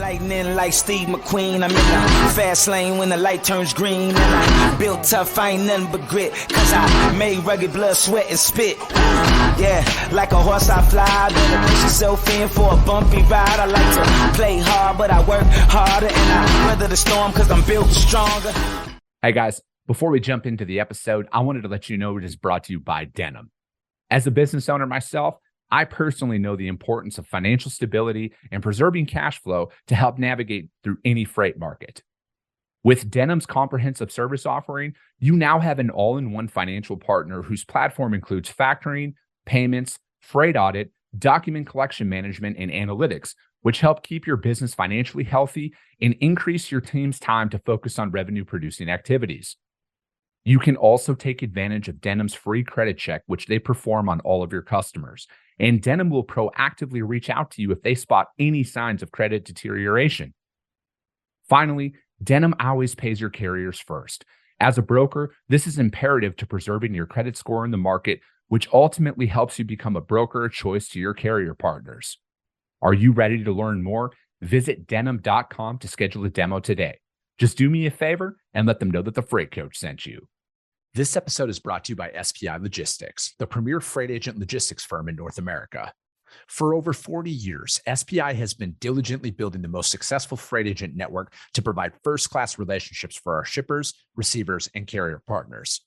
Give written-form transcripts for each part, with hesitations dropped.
Lightning like Steve McQueen. I'm in the fast lane when the light turns green. And I built tough, I ain't nothing but grit. Cause I made rugged blood, sweat, and spit. Yeah, like a horse I fly. Better push yourself in for a bumpy ride. I like to play hard, but I work harder. And I weather the storm cause I'm built stronger. Hey guys, before we jump into the episode, I wanted to let you know it is brought to you by Denim. As a business owner myself, I personally know the importance of financial stability and preserving cash flow to help navigate through any freight market. With Denim's comprehensive service offering, you now have an all-in-one financial partner whose platform includes factoring, payments, freight audit, document collection management, and analytics, which help keep your business financially healthy and increase your team's time to focus on revenue-producing activities. You can also take advantage of Denim's free credit check, which they perform on all of your customers. And Denim will proactively reach out to you if they spot any signs of credit deterioration. Finally, Denim always pays your carriers first. As a broker, this is imperative to preserving your credit score in the market, which ultimately helps you become a broker of choice to your carrier partners. Are you ready to learn more? Visit denim.com to schedule a demo today. Just do me a favor and let them know that the Freight Coach sent you. This episode is brought to you by SPI Logistics, the premier freight agent logistics firm in North America. For over 40 years, SPI has been diligently building the most successful freight agent network to provide first-class relationships for our shippers, receivers, and carrier partners.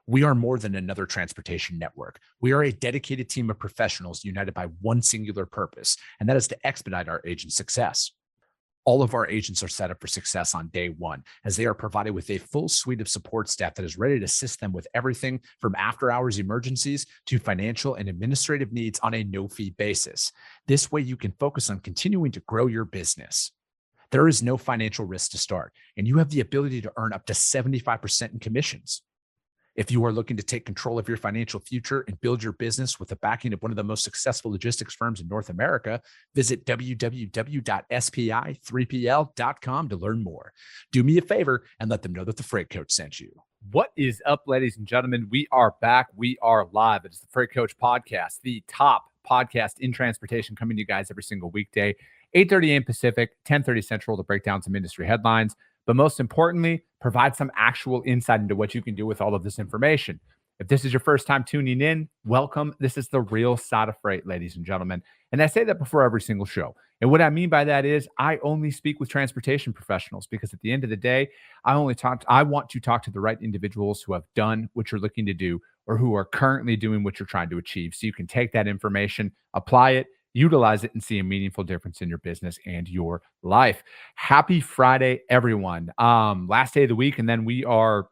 We are more than another transportation network. We are a dedicated team of professionals united by one singular purpose, and that is to expedite our agents' success. All of our agents are set up for success on day one, as they are provided with a full suite of support staff that is ready to assist them with everything from after-hours emergencies to financial and administrative needs on a no-fee basis. This way, you can focus on continuing to grow your business. There is no financial risk to start, and you have the ability to earn up to 75% in commissions. If you are looking to take control of your financial future and build your business with the backing of one of the most successful logistics firms in North America, visit www.spi3pl.com to learn more. Do me a favor and let them know that the Freight Coach sent you. What is up, ladies and gentlemen? We are back. We are live. It is the Freight Coach Podcast, the top podcast in transportation, coming to you guys every single weekday, 8:30 a.m. Pacific, 10:30 Central, to break down some industry headlines. But most importantly, provide some actual insight into what you can do with all of this information. If this is your first time tuning in, welcome. This is the real side of freight, ladies and gentlemen. And I say that before every single show. And what I mean by that is I only speak with transportation professionals, because at the end of the day, I want to talk to the right individuals who have done what you're looking to do or who are currently doing what you're trying to achieve. So you can take that information, apply it, utilize it, and see a meaningful difference in your business and your life. Happy Friday, everyone. Last day of the week, and then we are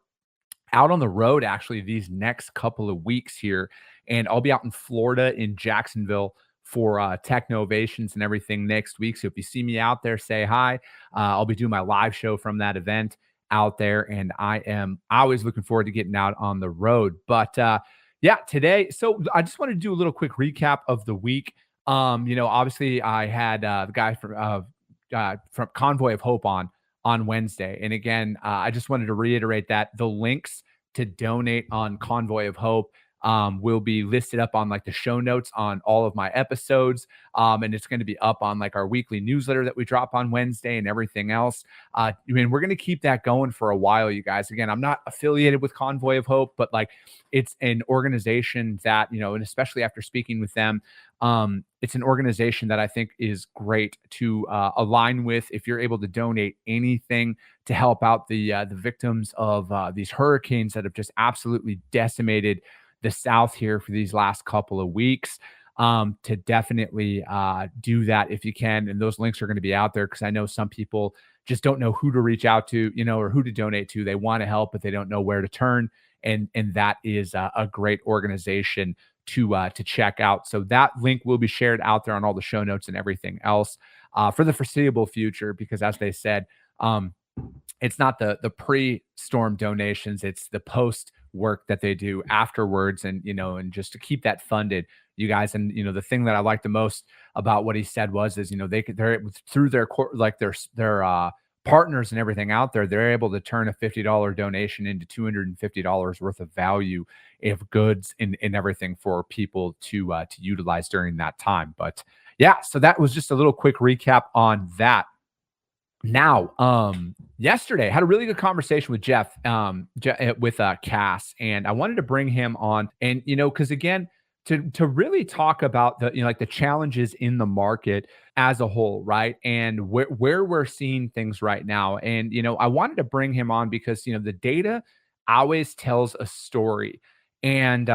out on the road actually these next couple of weeks here. And I'll be out in Florida in Jacksonville for Technovations and everything next week. So if you see me out there, say hi. I'll be doing my live show from that event out there, and I am always looking forward to getting out on the road. But yeah, today, so I just want to do a little quick recap of the week. Obviously I had the guy from Convoy of Hope on Wednesday. And again, I just wanted to reiterate that the links to donate on Convoy of Hope will be listed up on like the show notes on all of my episodes. And it's going to be up on like our weekly newsletter that we drop on Wednesday and everything else. We're going to keep that going for a while, you guys. Again, I'm not affiliated with Convoy of Hope, but like it's an organization that, and especially after speaking with them, it's an organization that I think is great to align with if you're able to donate anything to help out the victims of these hurricanes that have just absolutely decimated the South here for these last couple of weeks. To definitely do that if you can. And those links are going to be out there because I know some people just don't know who to reach out to, or who to donate to. They want to help, but they don't know where to turn. And that is a great organization to check out. So that link will be shared out there on all the show notes and everything else for the foreseeable future, because as they said, it's not the pre-storm donations, it's the post work that they do afterwards. And, and just to keep that funded, you guys. And, the thing that I like the most about what he said was, they're through their partners and everything out there, they're able to turn a $50 donation into $250 worth of value of goods and everything for people to utilize during that time. But yeah, so that was just a little quick recap on that. Now, yesterday I had a really good conversation with Jeff, with Cass, and I wanted to bring him on, and because again, to really talk about the like the challenges in the market as a whole, right, and where we're seeing things right now, and I wanted to bring him on because the data always tells a story, and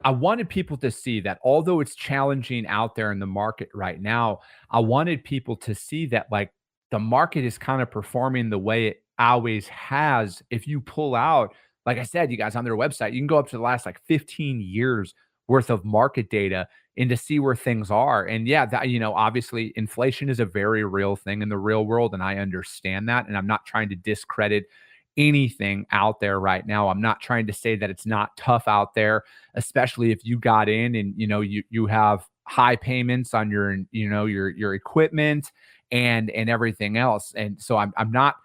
I wanted people to see that although it's challenging out there in the market right now, I wanted people to see that like the market is kind of performing the way it always has. If you pull out, like I said, you guys on their website, you can go up to the last like 15 years worth of market data and to see where things are. And yeah, that obviously inflation is a very real thing in the real world. And I understand that. And I'm not trying to discredit anything out there right now. I'm not trying to say that it's not tough out there, especially if you got in and you have high payments on your your equipment and everything else. And so I'm not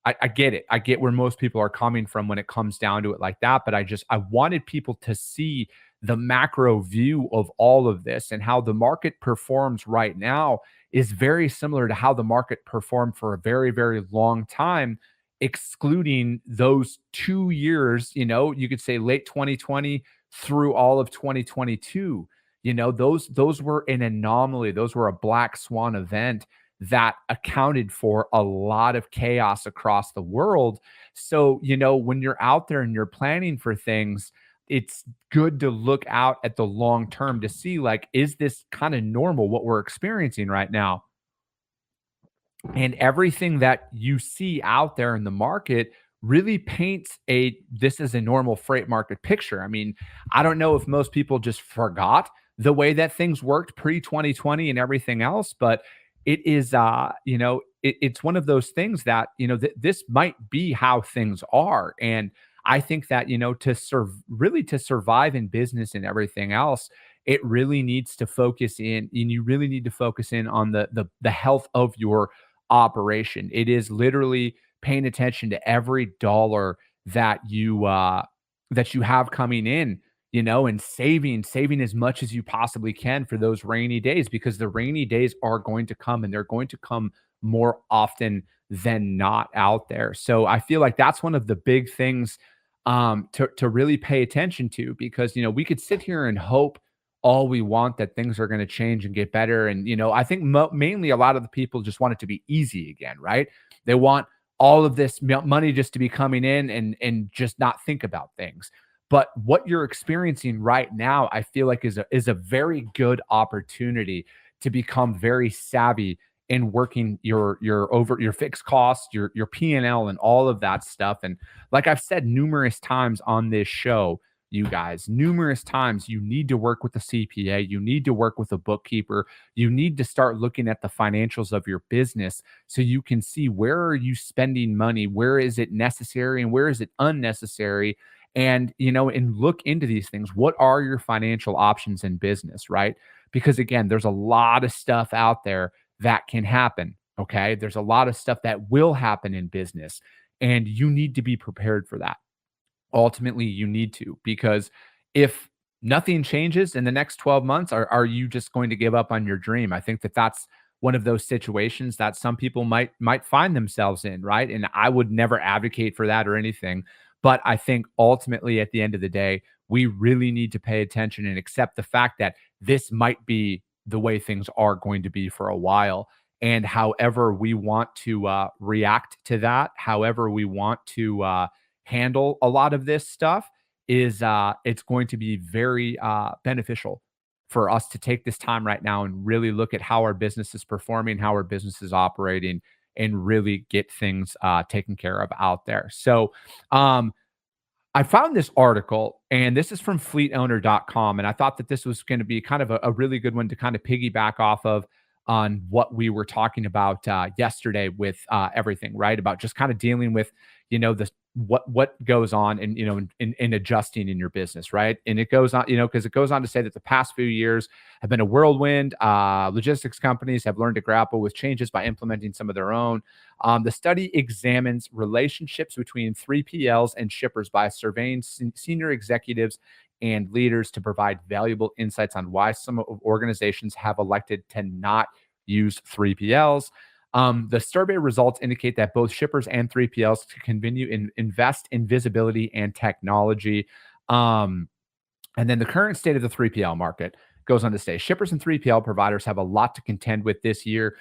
I get it. I get where most people are coming from when it comes down to it like that. But I wanted people to see the macro view of all of this and how the market performs right now is very similar to how the market performed for a very, very long time, excluding those 2 years, you could say late 2020 through all of 2022. Those were an anomaly. Those were a black swan event that accounted for a lot of chaos across the world. So, when you're out there and you're planning for things, it's good to look out at the long term to see like, is this kind of normal what we're experiencing right now? And everything that you see out there in the market really paints this is a normal freight market picture. I mean, I don't know if most people just forgot the way that things worked pre 2020 and everything else, but it is it's one of those things that this might be how things are. And I think that to survive in business and everything else, it really needs to focus in, and you really need to focus in on the health of your operation. It is literally paying attention to every dollar that you have coming in, and saving as much as you possibly can for those rainy days, because the rainy days are going to come, and they're going to come more often than not out there. So I feel like that's one of the big things to really pay attention to, because we could sit here and hope all we want that things are going to change and get better. And I think mainly a lot of the people just want it to be easy again, right? They want all of this money just to be coming in and just not think about things. But what you're experiencing right now, I feel like is a very good opportunity to become very savvy in working your fixed costs, your P&L and all of that stuff. And like I've said numerous times on this show, you guys, numerous times, you need to work with a CPA, you need to work with a bookkeeper, you need to start looking at the financials of your business so you can see where are you spending money, where is it necessary and where is it unnecessary, and and look into these things. What are your financial options in business, right? Because again, there's a lot of stuff out there that can happen. Okay, there's a lot of stuff that will happen in business, and you need to be prepared for that. Ultimately, you need to, because if nothing changes in the next 12 months, are you just going to give up on your dream? I think that that's one of those situations that some people might find themselves in, right? And I would never advocate for that or anything, but I think ultimately at the end of the day, we really need to pay attention and accept the fact that this might be the way things are going to be for a while. And however we want to react to that, however we want to handle a lot of this stuff, is it's going to be very beneficial for us to take this time right now and really look at how our business is performing, how our business is operating, and really get things taken care of out there. So I found this article, and this is from fleetowner.com. And I thought that this was going to be kind of a really good one to kind of piggyback off of on what we were talking about yesterday with everything, right? About just kind of dealing with, the what goes on and in adjusting in your business, right? And it goes on, because it goes on to say that the past few years have been a whirlwind. Logistics companies have learned to grapple with changes by implementing some of their own. The study examines relationships between 3PLs and shippers by surveying senior executives and leaders to provide valuable insights on why some organizations have elected to not use 3PLs. The survey results indicate that both shippers and 3PLs continue to invest in visibility and technology. And then the current state of the 3PL market goes on to say shippers and 3PL providers have a lot to contend with this year.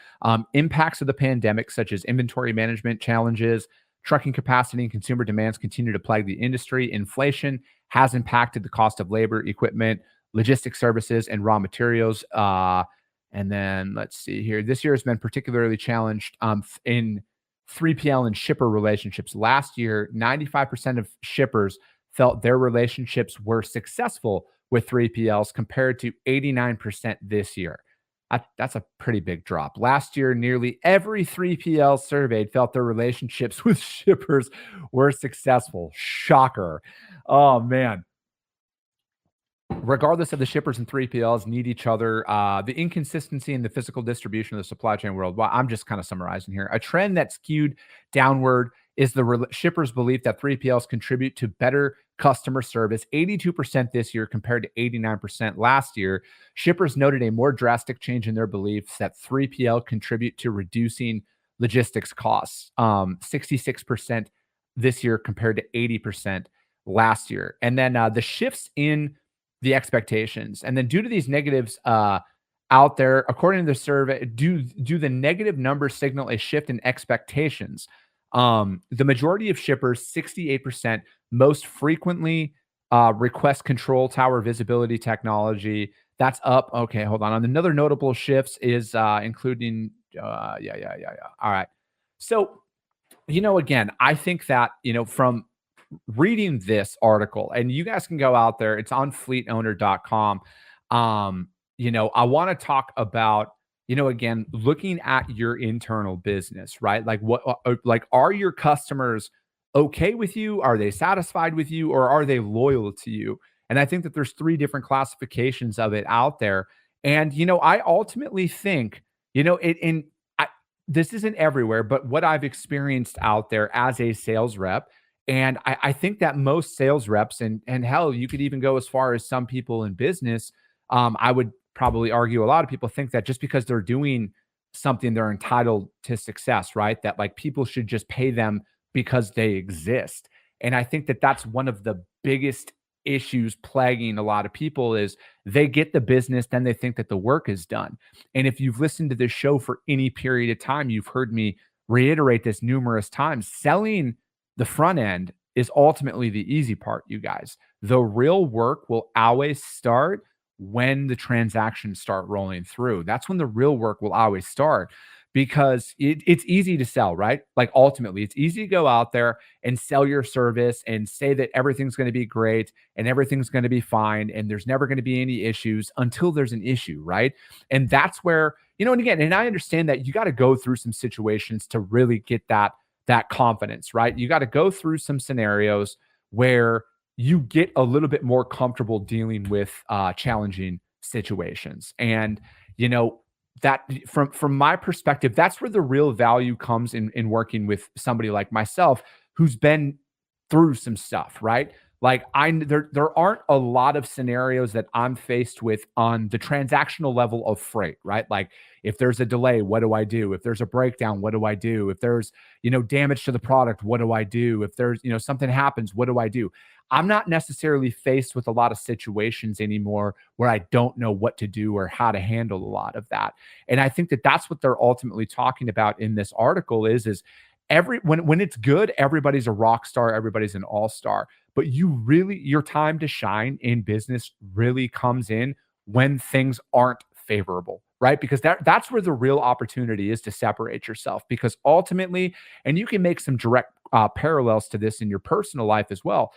Impacts of the pandemic, such as inventory management challenges, trucking capacity, and consumer demands continue to plague the industry. Inflation has impacted the cost of labor, equipment, logistics services, and raw materials. And then let's see here. This year has been particularly challenged in 3PL and shipper relationships. Last year, 95% of shippers felt their relationships were successful with 3PLs compared to 89% this year. That's a pretty big drop. Last year, nearly every 3PL surveyed felt their relationships with shippers were successful. Shocker. Oh, man. Regardless of the shippers and 3PLs need each other, the inconsistency in the physical distribution of the supply chain world. Well, I'm just kind of summarizing here. A trend that skewed downward is the shippers' belief that 3PLs contribute to better customer service, 82% this year compared to 89% last year. Shippers noted a more drastic change in their beliefs that 3PL contribute to reducing logistics costs, 66% this year compared to 80% last year. And then the shifts in the expectations. And then due to these negatives out there, according to the survey, do the negative numbers signal a shift in expectations? The majority of shippers, 68%, most frequently request control tower visibility technology. That's up. Okay, hold on. Another notable shifts is including, All right. So, again, I think that, from reading this article, and you guys can go out there, it's on fleetowner.com. I want to talk about, again, looking at your internal business, right? Like are your customers okay with you? Are they satisfied with you, or are they loyal to you? And I think that there's 3 different classifications of it out there. And, I ultimately think, this isn't everywhere, but what I've experienced out there as a sales rep, and I think that most sales reps, and hell, you could even go as far as some people in business, I would probably argue a lot of people think that just because they're doing something, they're entitled to success, right? That like people should just pay them because they exist. And I think that that's one of the biggest issues plaguing a lot of people is they get the business, then they think that the work is done. And if you've listened to this show for any period of time, you've heard me reiterate this numerous times. Selling the front end is ultimately the easy part, you guys. The real work will always start when the transactions start rolling through. That's when the real work will always start, because it's easy to sell, right? Like ultimately, it's easy to go out there and sell your service and say that everything's going to be great and everything's going to be fine and there's never going to be any issues until there's an issue, right? And that's where, and again, and I understand that you got to go through some situations to really get that confidence, right? You got to go through some scenarios where you get a little bit more comfortable dealing with challenging situations. And, that from my perspective, that's where the real value comes in working with somebody like myself who's been through some stuff, right? Like there aren't a lot of scenarios that I'm faced with on the transactional level of freight, right? Like if there's a delay, what do I do? If there's a breakdown, what do I do? If there's, damage to the product, what do I do? If there's, something happens, what do I do? I'm not necessarily faced with a lot of situations anymore where I don't know what to do or how to handle a lot of that. And I think that that's what they're ultimately talking about in this article is when it's good, everybody's a rock star, everybody's an all-star. But your time to shine in business really comes in when things aren't favorable, right? Because that's where the real opportunity is to separate yourself. Because ultimately, and you can make some direct parallels to this in your personal life as well.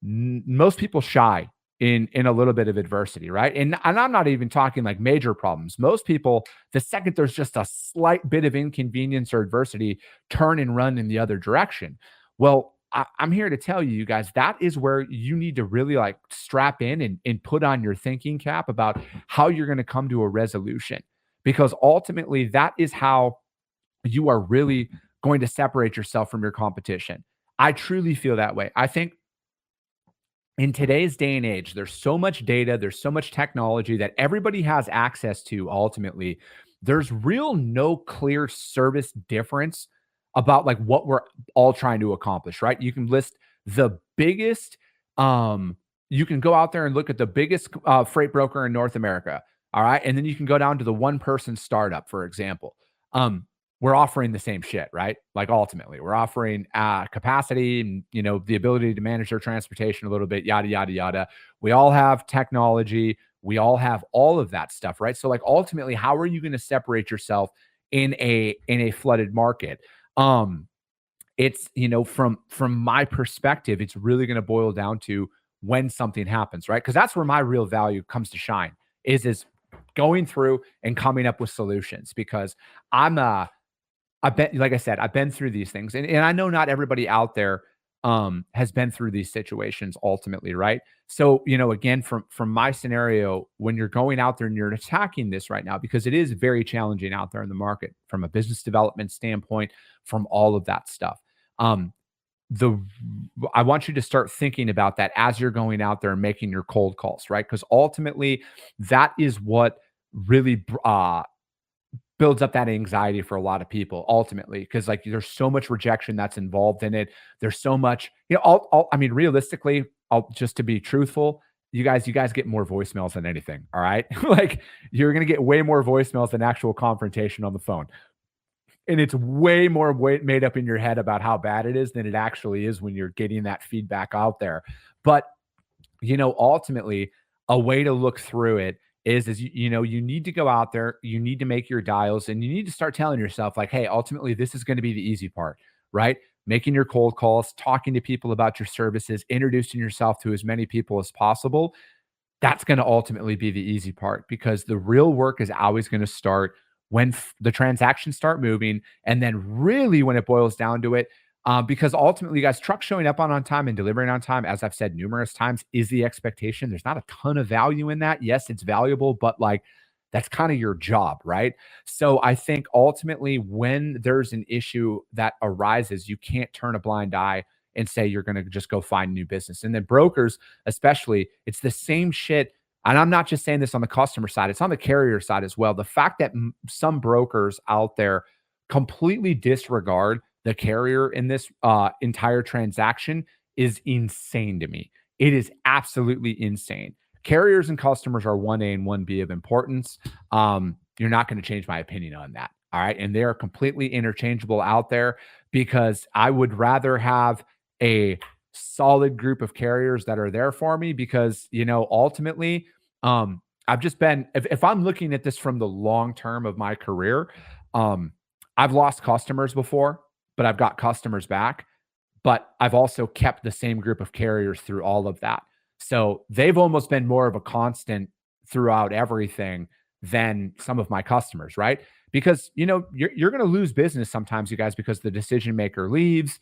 Most people shy in a little bit of adversity, right? And I'm not even talking like major problems. Most people, the second there's just a slight bit of inconvenience or adversity, turn and run in the other direction. Well, I'm here to tell you guys, that is where you need to really like strap in and put on your thinking cap about how you're going to come to a resolution, because ultimately that is how you are really going to separate yourself from your competition. I truly feel that way. I think in today's day and age, there's so much data, there's so much technology that everybody has access to ultimately, there's no clear service difference about like what we're all trying to accomplish, right? You can list the biggest, you can go out there and look at the biggest freight broker in North America. All right. And then you can go down to the one person startup, for example. We're offering the same shit, right? Like ultimately, we're offering capacity and the ability to manage their transportation a little bit, yada yada yada. We all have technology. We all have all of that stuff, right? So like ultimately, how are you going to separate yourself in a flooded market? It's from my perspective, it's really going to boil down to when something happens, right? Because that's where my real value comes to shine is going through and coming up with solutions because I've been, like I said, I've been through these things, and I know not everybody out there has been through these situations ultimately, right? So, again, from my scenario, when you're going out there and you're attacking this right now, because it is very challenging out there in the market from a business development standpoint, from all of that stuff. The I want you to start thinking about that as you're going out there and making your cold calls, right? Because ultimately, that is what really builds up that anxiety for a lot of people ultimately, because like there's so much rejection that's involved in it. There's so much, I mean, realistically, just to be truthful, you guys get more voicemails than anything. All right. Like you're going to get way more voicemails than actual confrontation on the phone. And it's way more made up in your head about how bad it is than it actually is when you're getting that feedback out there. But, ultimately a way to look through it is you need to go out there, you need to make your dials, and you need to start telling yourself like, hey, ultimately this is going to be the easy part, right? Making your cold calls, talking to people about your services, introducing yourself to as many people as possible. That's going to ultimately be the easy part because the real work is always going to start when the transactions start moving, and then really when it boils down to it, because ultimately, guys, trucks showing up on time and delivering on time, as I've said numerous times, is the expectation. There's not a ton of value in that. Yes, it's valuable, but like that's kind of your job, right? So I think ultimately, when there's an issue that arises, you can't turn a blind eye and say you're going to just go find new business. And then brokers, especially, it's the same shit. And I'm not just saying this on the customer side, it's on the carrier side as well. The fact that some brokers out there completely disregard the carrier in this entire transaction is insane to me. It is absolutely insane. Carriers and customers are 1A and 1B of importance. You're not going to change my opinion on that. All right. And they are completely interchangeable out there because I would rather have a solid group of carriers that are there for me because, ultimately, I've just been, if I'm looking at this from the long term of my career, I've lost customers before, but I've got customers back. But I've also kept the same group of carriers through all of that. So they've almost been more of a constant throughout everything than some of my customers, right? Because, you're going to lose business sometimes, you guys, because the decision maker leaves.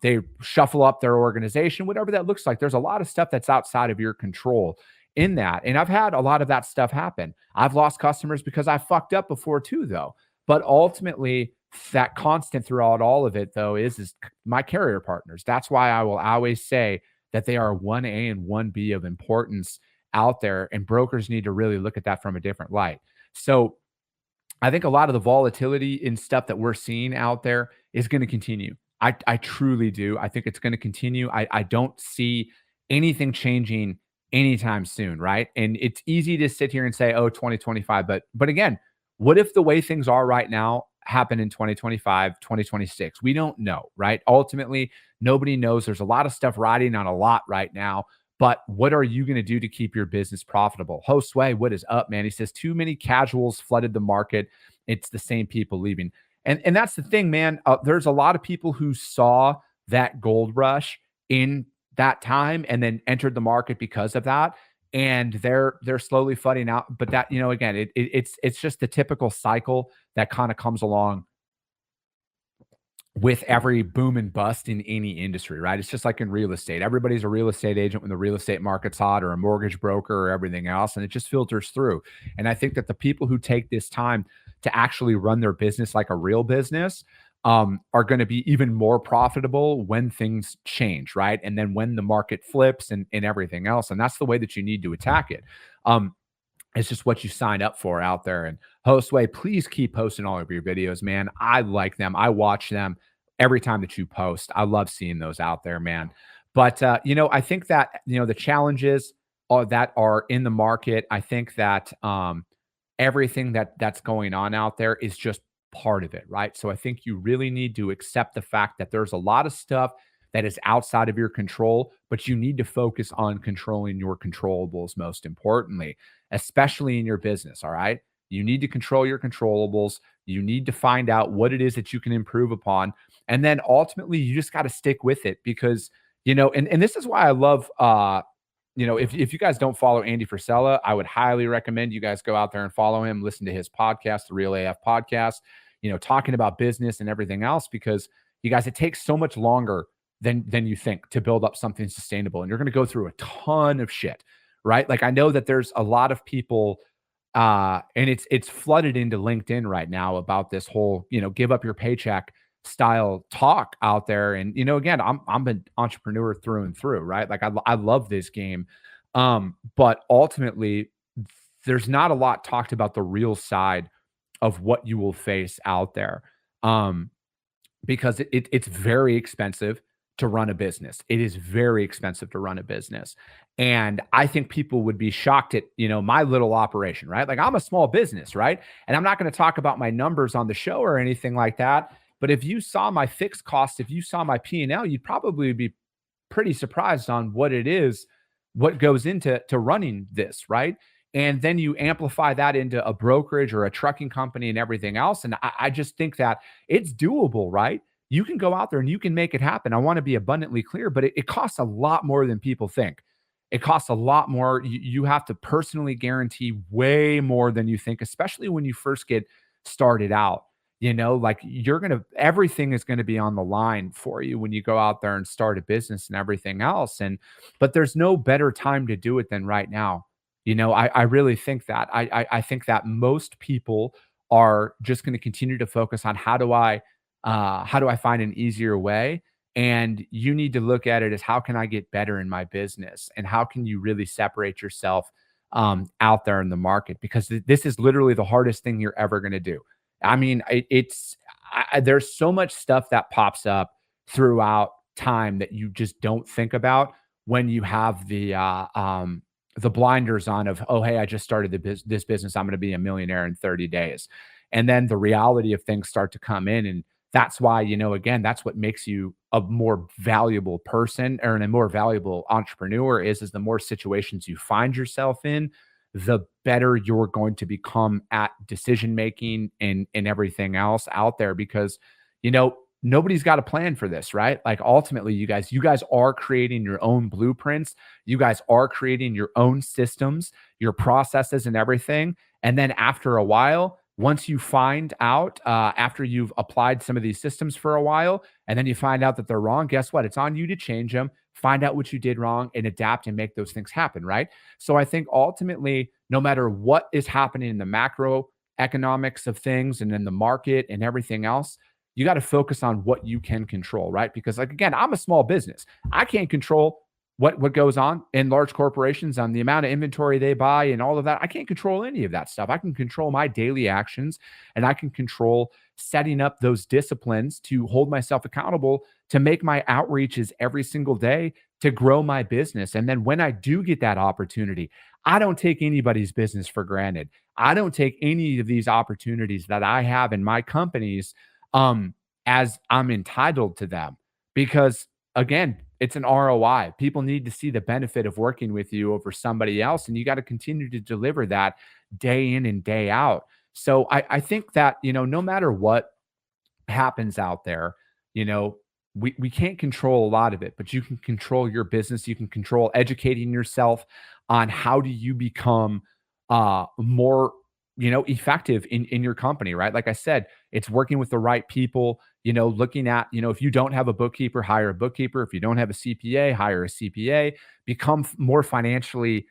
They shuffle up their organization, whatever that looks like. There's a lot of stuff that's outside of your control in that. And I've had a lot of that stuff happen. I've lost customers because I fucked up before too, though. But ultimately, that constant throughout all of it, though, is my carrier partners. That's why I will always say that they are 1A and 1B of importance out there. And brokers need to really look at that from a different light. So I think a lot of the volatility in stuff that we're seeing out there is going to continue. I truly do. I think it's going to continue. I don't see anything changing anytime soon, right? And it's easy to sit here and say, oh, 2025. But again, what if the way things are right now happen in 2025, 2026? We don't know, right? Ultimately, nobody knows. There's a lot of stuff riding on a lot right now. But what are you going to do to keep your business profitable? Josue, what is up, man? He says, too many casuals flooded the market. It's the same people leaving. And that's the thing, man. There's a lot of people who saw that gold rush in that time and then entered the market because of that. And they're slowly flooding out. But that, again, it's just the typical cycle that kind of comes along with every boom and bust in any industry, right? It's just like in real estate. Everybody's a real estate agent when the real estate market's hot, or a mortgage broker, or everything else. And it just filters through. And I think that the people who take this time to actually run their business like a real business are going to be even more profitable when things change, right? And then when the market flips and everything else. And that's the way that you need to attack it. It's just what you sign up for out there. And Hostway, please keep posting all of your videos, man. I like them. I watch them every time that you post. I love seeing those out there, man. But I think that the challenges that are in the market. I think that everything that's going on out there is just part of it, right? So I think you really need to accept the fact that there's a lot of stuff that is outside of your control, but you need to focus on controlling your controllables most importantly, especially in your business. All right. You need to control your controllables. You need to find out what it is that you can improve upon. And then ultimately, you just got to stick with it because, and this is why I love, if you guys don't follow Andy Frisella, I would highly recommend you guys go out there and follow him, listen to his podcast, the Real AF podcast, talking about business and everything else, because you guys, it takes so much longer than you think to build up something sustainable. And you're going to go through a ton of shit, right? Like I know that there's a lot of people and it's flooded into LinkedIn right now about this whole, give up your paycheck style talk out there. And, again, I'm an entrepreneur through and through, right? Like I love this game. But ultimately there's not a lot talked about the real side of what you will face out there. Because it's very expensive to run a business. It is very expensive to run a business. And I think people would be shocked at, my little operation, right? Like I'm a small business, right? And I'm not going to talk about my numbers on the show or anything like that. But if you saw my fixed costs, if you saw my P&L, you'd probably be pretty surprised on what it is, what goes into running this, right? And then you amplify that into a brokerage or a trucking company and everything else. And I just think that it's doable, right? You can go out there and you can make it happen. I want to be abundantly clear, but it costs a lot more than people think. It costs a lot more. You have to personally guarantee way more than you think, especially when you first get started out. Like everything is going to be on the line for you when you go out there and start a business and everything else. But there's no better time to do it than right now. I really think that. I think that most people are just going to continue to focus on how do I find an easier way? And you need to look at it as how can I get better in my business? And how can you really separate yourself out there in the market? Because this is literally the hardest thing you're ever going to do. I mean, there's so much stuff that pops up throughout time that you just don't think about when you have the blinders on of, oh, hey, I just started this business. I'm going to be a millionaire in 30 days. And then the reality of things start to come in. And that's why, again, that's what makes you a more valuable person or a more valuable entrepreneur is the more situations you find yourself in, the better you're going to become at decision making and everything else out there. Because, nobody's got a plan for this, right? Like ultimately, you guys are creating your own blueprints. You guys are creating your own systems, your processes and everything. And then after a while, once you find out, after you've applied some of these systems for a while, and then you find out that they're wrong, guess what? It's on you to change them, find out what you did wrong and adapt and make those things happen, right? So I think ultimately, no matter what is happening in the macroeconomics of things and in the market and everything else, you got to focus on what you can control, right? Because like, again, I'm a small business. I can't control what goes on in large corporations on the amount of inventory they buy and all of that. I can't control any of that stuff. I can control my daily actions and I can control setting up those disciplines to hold myself accountable to make my outreaches every single day to grow my business. And then when I do get that opportunity, I don't take anybody's business for granted. I don't take any of these opportunities that I have in my companies as I'm entitled to them because again, it's an ROI. People need to see the benefit of working with you over somebody else, and you got to continue to deliver that day in and day out. So I think that, no matter what happens out there, we can't control a lot of it, but you can control your business. You can control educating yourself on how do you become more effective in your company, right? Like I said, it's working with the right people, looking at, if you don't have a bookkeeper, hire a bookkeeper. If you don't have a CPA, hire a CPA, become more financially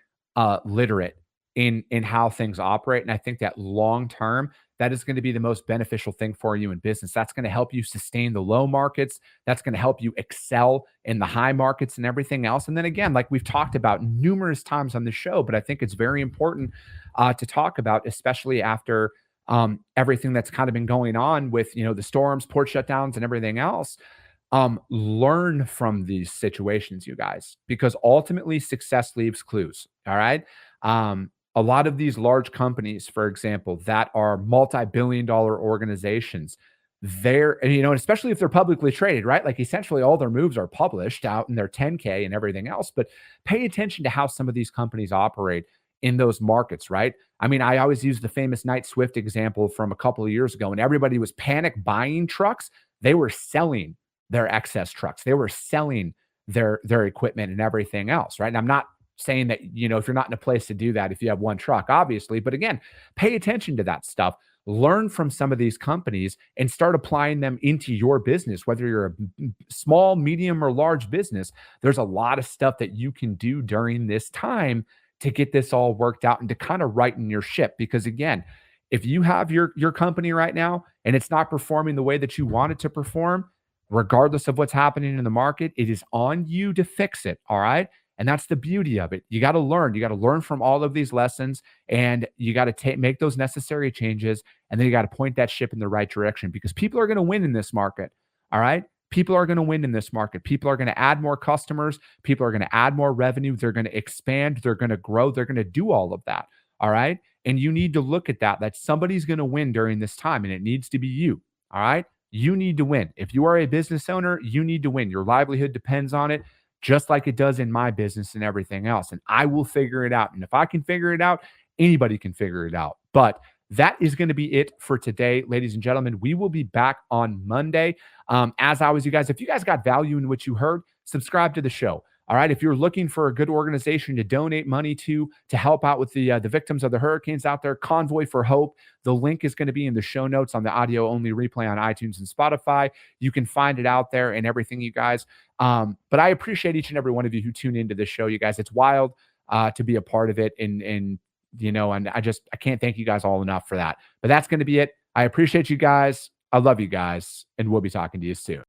literate in how things operate. And I think that long term, that is going to be the most beneficial thing for you in business. That's going to help you sustain the low markets. That's going to help you excel in the high markets and everything else. And then again, like we've talked about numerous times on the show, but I think it's very important to talk about, especially after everything that's kind of been going on with, the storms, port shutdowns, and everything else. Learn from these situations, you guys, because ultimately success leaves clues. All right. A lot of these large companies, for example, that are multi-billion-dollar organizations, especially if they're publicly traded, right? Like essentially all their moves are published out in their 10K and everything else. But pay attention to how some of these companies operate in those markets, right? I mean, I always use the famous Knight Swift example from a couple of years ago, and everybody was panic buying trucks. They were selling their excess trucks. They were selling their equipment and everything else, right? And I'm not saying that, if you're not in a place to do that, if you have one truck, obviously, but again, pay attention to that stuff. Learn from some of these companies and start applying them into your business, whether you're a small, medium, or large business. There's a lot of stuff that you can do during this time to get this all worked out and to kind of righten your ship. Because again, if you have your company right now and it's not performing the way that you want it to perform, regardless of what's happening in the market, it is on you to fix it. All right. And that's the beauty of it. You got to learn. You got to learn from all of these lessons, and you got to make those necessary changes. And then you got to point that ship in the right direction, because people are going to win in this market. All right. People are going to win in this market. People are going to add more customers. People are going to add more revenue. They're going to expand. They're going to grow. They're going to do all of that. All right. And you need to look at that somebody's going to win during this time, and it needs to be you. All right. You need to win. If you are a business owner, you need to win. Your livelihood depends on it, just like it does in my business and everything else. And I will figure it out. And if I can figure it out, anybody can figure it out. But that is going to be it for today, ladies and gentlemen. We will be back on Monday. As always, you guys, if you guys got value in what you heard, subscribe to the show. All right. If you're looking for a good organization to donate money to help out with the victims of the hurricanes out there, Convoy for Hope, the link is going to be in the show notes on the audio only replay on iTunes and Spotify. You can find it out there and everything, you guys. But I appreciate each and every one of you who tune into this show, you guys. It's wild to be a part of it. And I can't thank you guys all enough for that. But that's going to be it. I appreciate you guys. I love you guys. And we'll be talking to you soon.